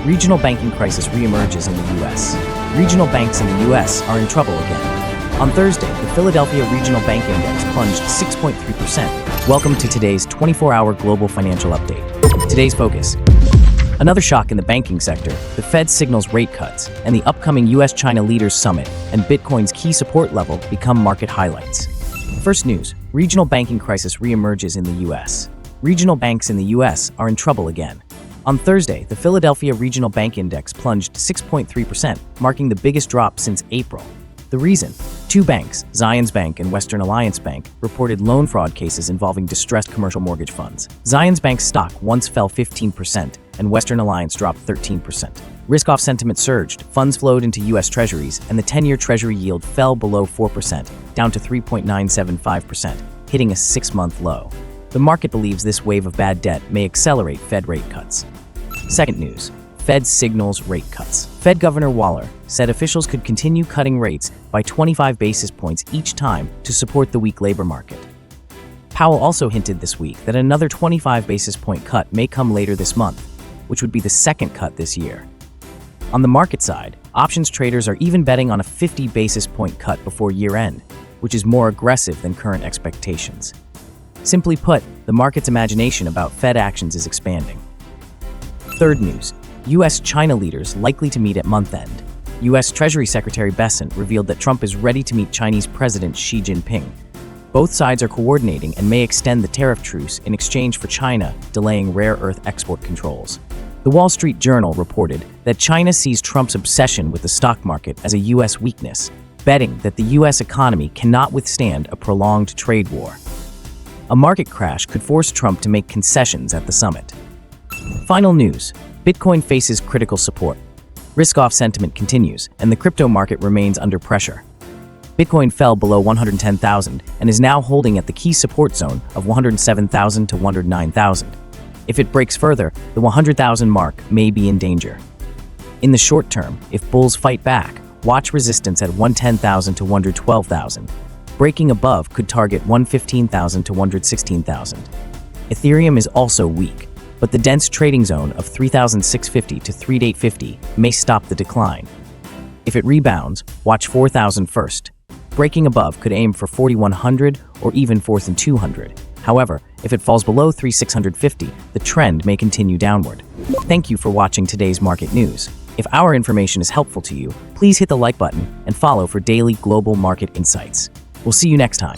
Regional banking crisis reemerges in the U.S. Regional banks in the U.S. are in trouble again. On Thursday, the Philadelphia Regional Bank Index plunged 6.3%. Welcome to today's 24-hour global financial update. Today's focus: another shock in the banking sector, the Fed signals rate cuts, and the upcoming U.S.-China Leaders Summit and Bitcoin's key support level become market highlights. First news: regional banking crisis reemerges in the U.S. Regional banks in the U.S. are in trouble again. On Thursday, the Philadelphia Regional Bank Index plunged 6.3%, marking the biggest drop since April. The reason? Two banks, Zions Bank and Western Alliance Bank, reported loan fraud cases involving distressed commercial mortgage funds. Zions Bank's stock once fell 15%, and Western Alliance dropped 13%. Risk-off sentiment surged, funds flowed into U.S. Treasuries, and the 10-year Treasury yield fell below 4%, down to 3.975%, hitting a 6-month low. The market believes this wave of bad debt may accelerate Fed rate cuts. Second news: Fed signals rate cuts. Fed Governor Waller said officials could continue cutting rates by 25 basis points each time to support the weak labor market. Powell also hinted this week that another 25 basis point cut may come later this month, which would be the second cut this year. On the market side, options traders are even betting on a 50 basis point cut before year-end, which is more aggressive than current expectations. Simply put, the market's imagination about Fed actions is expanding. Third news: U.S.-China leaders likely to meet at month-end. U.S. Treasury Secretary Bessent revealed that Trump is ready to meet Chinese President Xi Jinping. Both sides are coordinating and may extend the tariff truce in exchange for China delaying rare earth export controls. The Wall Street Journal reported that China sees Trump's obsession with the stock market as a U.S. weakness, betting that the U.S. economy cannot withstand a prolonged trade war. A market crash could force Trump to make concessions at the summit. Final news: Bitcoin faces critical support. Risk-off sentiment continues, and the crypto market remains under pressure. Bitcoin fell below 110,000 and is now holding at the key support zone of 107,000 to 109,000. If it breaks further, the 100,000 mark may be in danger. In the short term, if bulls fight back, watch resistance at 110,000 to 112,000. Breaking above could target 115,000 to 116,000. Ethereum is also weak, but the dense trading zone of 3,650 to 3,850 may stop the decline. If it rebounds, watch 4,000 first. Breaking above could aim for 4,100 or even 4,200. However, if it falls below 3,650, the trend may continue downward. Thank you for watching today's market news. If our information is helpful to you, please hit the like button and follow for daily global market insights. We'll see you next time.